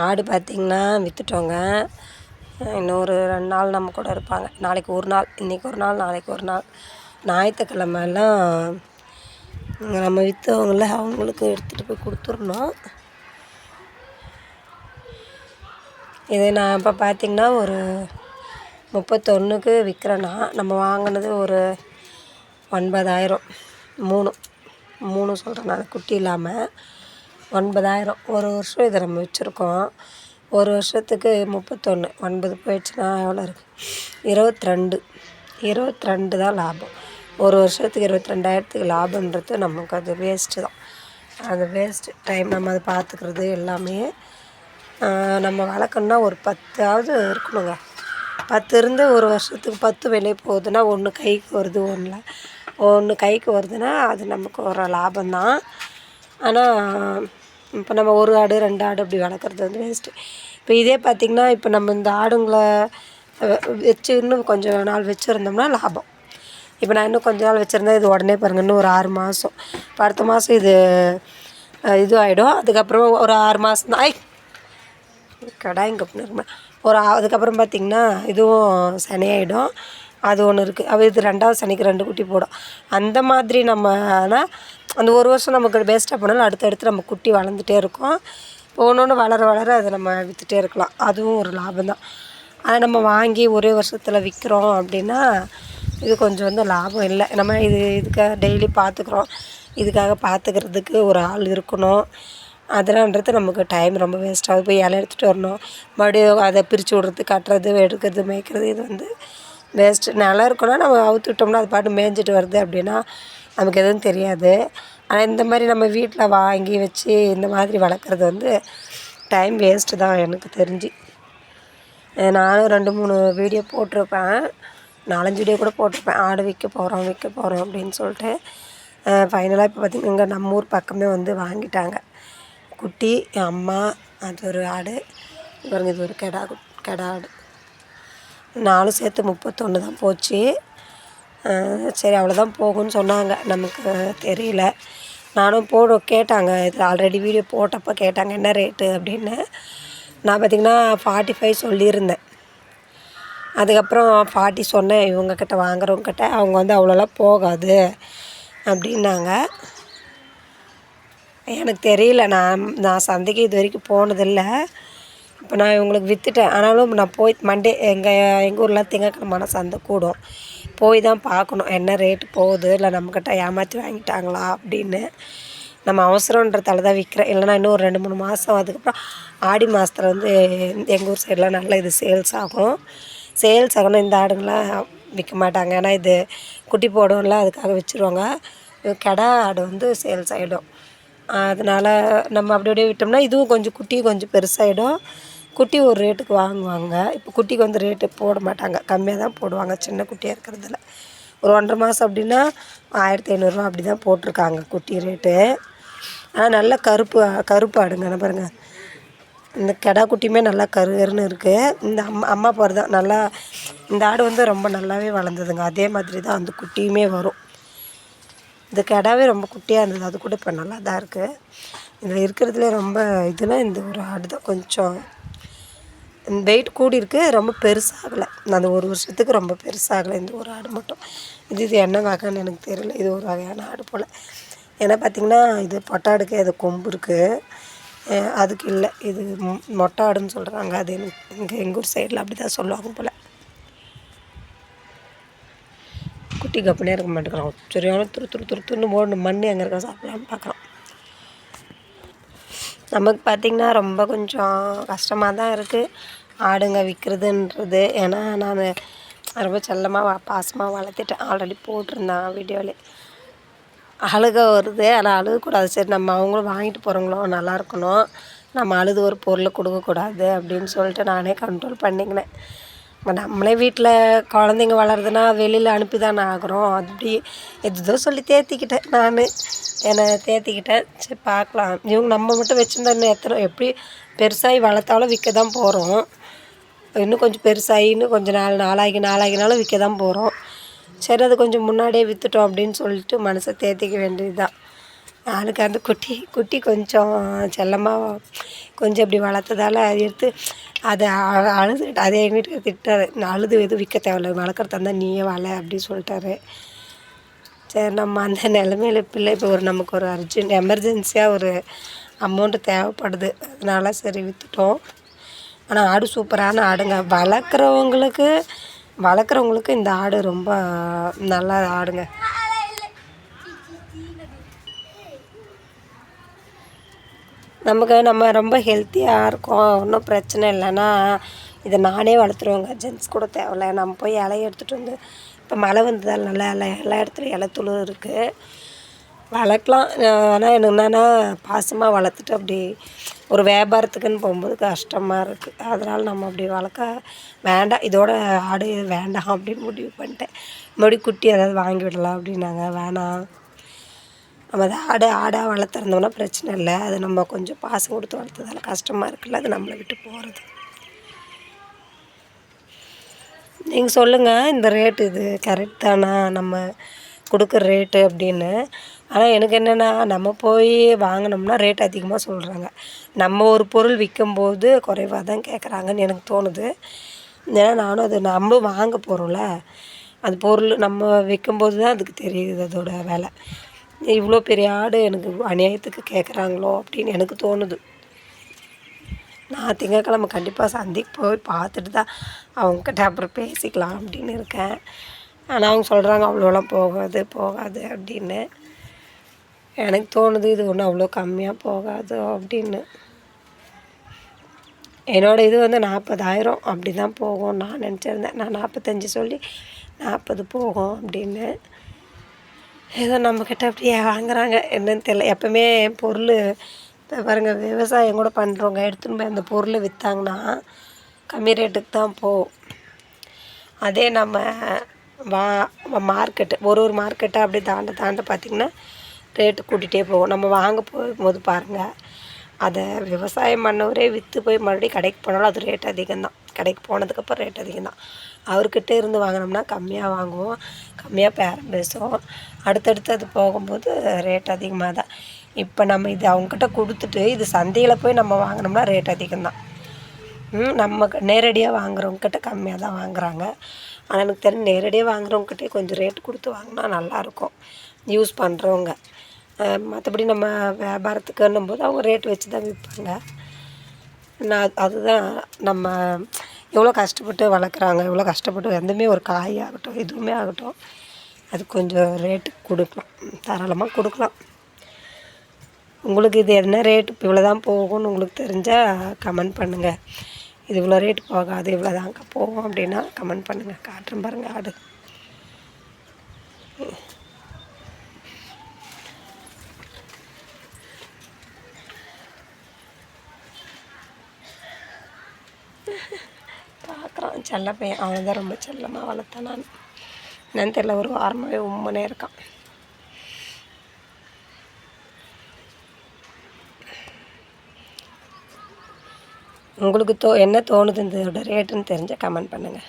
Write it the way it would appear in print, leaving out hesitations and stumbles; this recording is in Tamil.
ஆடு பார்த்திங்கன்னா விற்றுட்டோங்க. இன்னொரு 2 நாள் நம்ம கூட இருப்பாங்க. நாளைக்கு ஒரு நாள், இன்றைக்கி ஒரு நாள், நாளைக்கு ஒரு நாள். ஞாயிற்றுக்கிழமெல்லாம் நம்ம விற்றவங்கள அவங்களுக்கு எடுத்துகிட்டு போய் கொடுத்துடணும். இது நான் இப்போ பார்த்திங்கன்னா ஒரு 31க்கு விற்கிறேன்னா, நம்ம வாங்கினது ஒரு 9,000. 3 சொல்கிறேன் நான், குட்டி இல்லாமல் 9,000. ஒரு வருஷம் இதை நம்ம வச்சுருக்கோம். ஒரு வருஷத்துக்கு 31, 9 போயிடுச்சுன்னா எவ்வளோ இருக்குது? 22 தான் லாபம். ஒரு வருஷத்துக்கு 22,000த்துக்கு லாபன்றது நமக்கு அது வேஸ்ட்டு தான். அது வேஸ்ட்டு டைம். நம்ம அதை பார்த்துக்கிறது எல்லாமே நம்ம வளர்க்கணுன்னா ஒரு 10ஆவது இருக்கணுங்க. 10 இருந்து ஒரு வருஷத்துக்கு 10 வெளியே போகுதுன்னா, ஒன்று கைக்கு வருது, ஒன்று கைக்கு வருதுன்னா அது நமக்கு ஒரு லாபம்தான். ஆனால் இப்போ நம்ம 1 ஆடு 2 ஆடு அப்படி வளர்க்குறது வந்து வேஸ்ட்டு. இப்போ இதே பார்த்திங்கன்னா, இப்போ நம்ம இந்த ஆடுங்களை வச்சு இன்னும் கொஞ்சம் நாள் வச்சுருந்தோம்னா லாபம். இப்போ நான் இன்னும் கொஞ்ச நாள் வச்சுருந்தேன், இது உடனே பாருங்கள் இன்னும் ஒரு 6 மாதம், இப்போ அடுத்த மாதம் இது ஆகிடும். அதுக்கப்புறம் ஒரு 6 மாதம் தான் கடாயிங்க அதுக்கப்புறம் பார்த்திங்கன்னா இதுவும் சனியாகிடும். அது ஒன்று இருக்குது. இது 2வது சனிக்கு 2 குட்டி போடும். அந்த மாதிரி நம்ம ஆனால் அந்த ஒரு வருஷம் நமக்கு வேஸ்ட்டாக போனாலும் அடுத்தடுத்து நம்ம குட்டி வளர்ந்துட்டே இருக்கும். இப்போ ஒன்று வளர அதை நம்ம விற்றுட்டே இருக்கலாம். அதுவும் ஒரு லாபம் தான். ஆனால் நம்ம வாங்கி ஒரே வருஷத்தில் விற்கிறோம் அப்படின்னா இது கொஞ்சம் வந்து லாபம் இல்லை. நம்ம இதுக்காக டெய்லி பார்த்துக்குறோம். இதுக்காக பார்த்துக்கிறதுக்கு ஒரு ஆள் இருக்கணும். அதெல்லாம்ன்றது நமக்கு டைம் ரொம்ப வேஸ்ட் ஆகுது. போய் இலை எடுத்துகிட்டு வரணும், மறுபடியும் அதை பிரித்து விட்றது, கட்டுறது, எடுக்கிறது, மேய்க்கிறது, இது வந்து வேஸ்ட்டு. நிலம் இருக்குன்னா நம்ம அவுத்து விட்டோம்னா அது பாட்டு மேய்ஞ்சிட்டு வருது அப்படின்னா நமக்கு எதுவும் தெரியாது. ஆனால் இந்த மாதிரி நம்ம வீட்டில் வாங்கி வச்சு இந்த மாதிரி வளர்க்குறது வந்து டைம் வேஸ்ட்டு தான் எனக்கு தெரிஞ்சு. நானும் 2-3 வீடியோ போட்டிருப்பேன், 4-5 வீடியோ கூட போட்டிருப்பேன். ஆடு விற்க போகிறோம் அப்படின்னு சொல்லிட்டு. ஃபைனலாக இப்போ பார்த்திங்கன்னா இங்கே நம்ம ஊர் பக்கமே வந்து வாங்கிட்டாங்க குட்டி. என் அம்மா, அது ஒரு ஆடு, பாருங்க இது ஒரு கெடா ஆடு. 4 சேர்த்து 31 தான் போச்சு. சரி அவ்வளோதான் போகும்னு சொன்னாங்க, நமக்கு தெரியல. நானும் கேட்டாங்க, இதில் ஆல்ரெடி வீடியோ போட்டப்போ கேட்டாங்க என்ன ரேட்டு அப்படின்னு. நான் பார்த்திங்கன்னா 45 சொல்லியிருந்தேன். அதுக்கப்புறம் 40 சொன்னேன் இவங்கக்கிட்ட, வாங்குறவங்கக்கிட்ட. அவங்க வந்து அவ்வளோலாம் போகாது அப்படின்னாங்க. எனக்கு தெரியல, நான் சந்தைக்கு இது வரைக்கும் போனதில்லை. இப்போ நான் இவங்களுக்கு விற்றுட்டேன். ஆனாலும் நான் போய் மண்டே எங்கள் ஊரில் திங்கக்கிழமை சந்தை கூடும், போய் தான் பார்க்கணும் என்ன ரேட்டு போகுது, இல்லை நம்மக்கிட்ட ஏமாற்றி வாங்கிட்டாங்களா அப்படின்னு. நம்ம அவசரன்றதால தான் விற்கிறேன். இல்லைனா இன்னும் ஒரு 2-3 மாதம், அதுக்கப்புறம் ஆடி மாதத்தில் வந்து எங்கள் ஊர் சைடெலாம் நல்லா இது சேல்ஸ் ஆகணும். இந்த ஆடுங்களாம் விற்க மாட்டாங்க, ஏன்னா இது குட்டி போடும்ல, அதுக்காக வச்சுருவாங்க. கெடா ஆடு வந்து சேல்ஸ் ஆகிடும். அதனால் நம்ம அப்படியே விட்டோம்னா இதுவும் கொஞ்சம் பெருசாகிடும். குட்டி ஒரு ரேட்டுக்கு வாங்குவாங்க. இப்போ குட்டிக்கு வந்து ரேட்டு போட மாட்டாங்க, கம்மியாக தான் போடுவாங்க சின்ன குட்டியாக இருக்கிறதுல. ஒரு 1.5 மாதம் அப்படின்னா 1,500 அப்படி தான் போட்டிருக்காங்க குட்டி ரேட்டு. ஆனால் நல்லா கருப்பு ஆடுங்க பாருங்கள். இந்த கெடா குட்டியுமே நல்லா கருன்னு இருக்குது. இந்த அம்மா பாரு தான் நல்லா, இந்த ஆடு வந்து ரொம்ப நல்லாவே வளர்ந்ததுங்க. அதே மாதிரி தான் அந்த குட்டியுமே வரும். இந்த கெடாவே ரொம்ப குட்டியாக இருந்தது, அது கூட இப்போ நல்லா தான் இருக்குது. இதில் இருக்கிறதுலே ரொம்ப இதுனா இந்த ஒரு ஆடு தான் கொஞ்சம் வெயிட் கூடி இருக்குது, ரொம்ப பெருசாகலை. அந்த ஒரு வருஷத்துக்கு ரொம்ப பெருசாகலை இந்த ஒரு ஆடு மட்டும். இது என்ன வகைன்னு எனக்கு தெரியல, இது ஒரு வகையான ஆடு போல். ஏன்னா பார்த்திங்கன்னா இது பொட்டாடுக்கு அது கொம்பு இருக்குது, அதுக்கு இல்லை. இது மொட்டை ஆடுன்னு சொல்கிறாங்க. அது எங்கள் ஊர் சைடில் அப்படி தான் சொல்லுவாங்க போல். குட்டி கப்புனே இருக்க மாட்டேங்கிறான், சரியான துருத்துன்னு ஓடணும். மண் எங்கே இருக்கா சாப்பிடலான்னு பார்க்குறான். நமக்கு பார்த்திங்கன்னா ரொம்ப கொஞ்சம் கஷ்டமாக தான் இருக்குது ஆடுங்க விற்கிறதுன்றது. ஏன்னா நான் ரொம்ப செல்லமாக பாசமாக வளர்த்துட்டேன். ஆல்ரெடி போட்டிருந்தேன் வீடியோவிலே. அழுக வருது, ஆனால் அழுகக்கூடாது. சரி நம்ம அவங்களும் வாங்கிட்டு போகிறவங்களும் நல்லா இருக்கணும், நம்ம அழுது ஒரு பொருளை கொடுக்கக்கூடாது அப்படின்னு சொல்லிட்டு நானே கண்ட்ரோல் பண்ணிக்கினேன். இப்போ நம்மளே வீட்டில் குழந்தைங்க வளருதுன்னா வெளியில் அனுப்பி தானே ஆகிறோம். அப்படி எதோ சொல்லி என்னை தேர்த்திக்கிட்டேன். சரி பார்க்கலாம், இவங்க நம்ம மட்டும் வச்சுருந்தா இன்னும் எப்படி பெருசாகி வளர்த்தாலும் விற்க தான் போகிறோம். இன்னும் கொஞ்சம் பெருசாகி இன்னும் கொஞ்சம் நாளாகினாலும் விற்க தான் போகிறோம். சரி அது கொஞ்சம் முன்னாடியே விற்றுட்டோம் அப்படின்னு சொல்லிட்டு மனசை தேர்த்திக்க வேண்டியது தான். எனக்கு அந்த குட்டி குட்டி கொஞ்சம் செல்லமாக கொஞ்சம் இப்படி வளர்த்ததால அது எடுத்து அதை அழுதுட்டு அதை எங்கள் வீட்டுக்கு திட்டாரு, நான் அழுது எதுவும் விற்க தேவையில்ல, வளர்க்குறதா இருந்தால் நீயே வள அப்படி சொல்லிட்டாரு. சரி நம்ம அந்த நிலமையில பிள்ளை இப்போ நமக்கு ஒரு அர்ஜென்ட் எமர்ஜென்சியாக ஒரு அமௌண்ட்டு தேவைப்படுது, அதனால சரி விற்றுட்டோம். ஆனால் ஆடு சூப்பரான ஆடுங்க, வளர்க்குறவங்களுக்கு இந்த ஆடு ரொம்ப நல்லா ஆடுங்க. நம்ம ரொம்ப ஹெல்த்தியாக இருக்கோம், ஒன்றும் பிரச்சனை இல்லைன்னா இதை நானே வளர்த்துருவேங்க, ஜென்ஸ் கூட தேவையில்ல. நம்ம போய் இலைய எடுத்துகிட்டு வந்து இப்போ மழை வந்ததால் நல்லா எல்லா இடத்துலையும் துளிர் இருக்குது, வளர்க்கலாம். ஆனால் எனக்கு என்னென்னா பாசமாக வளர்த்துட்டு அப்படி ஒரு வியாபாரத்துக்குன்னு போகும்போது கஷ்டமாக இருக்குது, அதனால் நம்ம அப்படி வளர்க்க வேண்டாம், இதோட ஆடு வேண்டாம் அப்படின்னு முடிவு பண்ணிட்டேன். மறுபடியும் குட்டி ஏதாவது வாங்கி விடலாம் அப்படின்னாங்க, வேணாம். நம்ம அதை ஆடாக வளர்த்துருந்தோம்னா பிரச்சனை இல்லை, அது நம்ம கொஞ்சம் பாசம் கொடுத்து வளர்த்ததால கஷ்டமாக இருக்குல்ல, அது நம்மளை விட்டு போகிறது. நீங்கள் சொல்லுங்கள், இந்த ரேட்டு இது கரெக்ட் தானா நம்ம கொடுக்குற ரேட்டு அப்படின்னு. ஆனால் எனக்கு என்னென்னா நம்ம போய் வாங்கினோம்னா ரேட் அதிகமாக சொல்கிறாங்க, நம்ம ஒரு பொருள் விற்கும்போது குறைவாக தான் கேட்குறாங்கன்னு எனக்கு தோணுது. ஏன்னா நானும் அது நம்மளும் வாங்க போகிறோம்ல, அது பொருள் நம்ம விற்கும்போது தான் அதுக்கு தெரியுது அதோட விலை. இவ்வளோ பெரிய ஆடு எனக்கு அநியாயத்துக்கு கேட்குறாங்களோ அப்படின்னு எனக்கு தோணுது. நான் திங்கட்கிழமை கண்டிப்பாக சந்தைக்கு போய் பார்த்துட்டு தான் அவங்கக்கிட்ட அப்புறம் பேசிக்கலாம் அப்படின்னு இருக்கேன். ஆனால் அவங்க சொல்கிறாங்க அவ்வளோலாம் போகாது அப்படின்னு. எனக்கு தோணுது இது ஒன்றும் அவ்வளோ கம்மியாக போகாதோ அப்படின்னு. என்னோடய இது 40,000 அப்படி தான் போகும் நான் நினச்சிருந்தேன். நான் 45 சொல்லி 40 போகும் அப்படின்னு. ஏதோ நம்மக்கிட்ட அப்படியே வாங்குறாங்க என்னன்னு தெரியல. எப்போவுமே பொருள் இப்போ பாருங்கள், விவசாயம் கூட பண்ணுறவங்க எடுத்துன்னு போய் அந்த பொருளை விற்றாங்கன்னா கம்மி ரேட்டுக்கு தான் போகும். அதே நம்ம மார்க்கெட்டு ஒரு மார்க்கெட்டாக அப்படி தாண்ட பார்த்திங்கன்னா ரேட்டு கூட்டிகிட்டே போகும். நம்ம வாங்க போகும்போது பாருங்கள், அதை விவசாயம் பண்ணவரே விற்று போய் மறுபடியும் கடைக்கு போனாலும் அது ரேட் அதிகம்தான். கடைக்கு போனதுக்கப்புறம் ரேட் அதிகம்தான். அவர்கிட்ட இருந்து வாங்கினோம்னா கம்மியாக வாங்குவோம், கம்மியாக பேரம் பேசுவோம். அடுத்தடுத்து அது போகும்போது ரேட் அதிகமாக தான். இப்போ நம்ம இது அவங்கக்கிட்ட கொடுத்துட்டு இது சந்தையில் போய் நம்ம வாங்கினோம்னா ரேட் அதிகம்தான். நம்ம நேரடியாக வாங்குறவங்கக்கிட்ட கம்மியாக தான் வாங்குகிறாங்க. ஆனால் எனக்கு தெரிஞ்சு நேரடியாக வாங்குறவங்கக்கிட்டே கொஞ்சம் ரேட் கொடுத்து வாங்கினா நல்லாயிருக்கும் யூஸ் பண்ணுறவங்க. மற்றபடி நம்ம வியாபாரத்துக்குன்னும் போது அவங்க ரேட் வச்சு தான் விற்பாங்க. அதுதான் நம்ம எவ்வளோ கஷ்டப்பட்டு வளர்க்குறாங்க, எவ்வளோ கஷ்டப்பட்டு எதுவுமே ஒரு காய் ஆகட்டும் எதுவுமே ஆகட்டும் அது கொஞ்சம் ரேட்டு கொடுக்கலாம், தாராளமாக கொடுக்கலாம். உங்களுக்கு இது என்ன ரேட்டு இப்போ இவ்வளோ தான் போகும்னு உங்களுக்கு தெரிஞ்சால் கமெண்ட் பண்ணுங்கள். இது இவ்வளோ ரேட்டு போகாது இவ்வளோ தாங்க போகும் அப்படின்னா கமெண்ட் பண்ணுங்கள். காட்டுறேன் பாருங்கள் ஆடு. பார்க்குறான் செல்ல பையன், அவன் தான் ரொம்ப செல்லமாக வளர்த்தேன் நான். என்னன்னு தெரியல, ஒரு வாரமாகவே உம்மனே இருக்கான். உங்களுக்கு என்ன தோணுது இதோட ரேட்டுன்னு தெரிஞ்சால் கமெண்ட் பண்ணுங்கள்.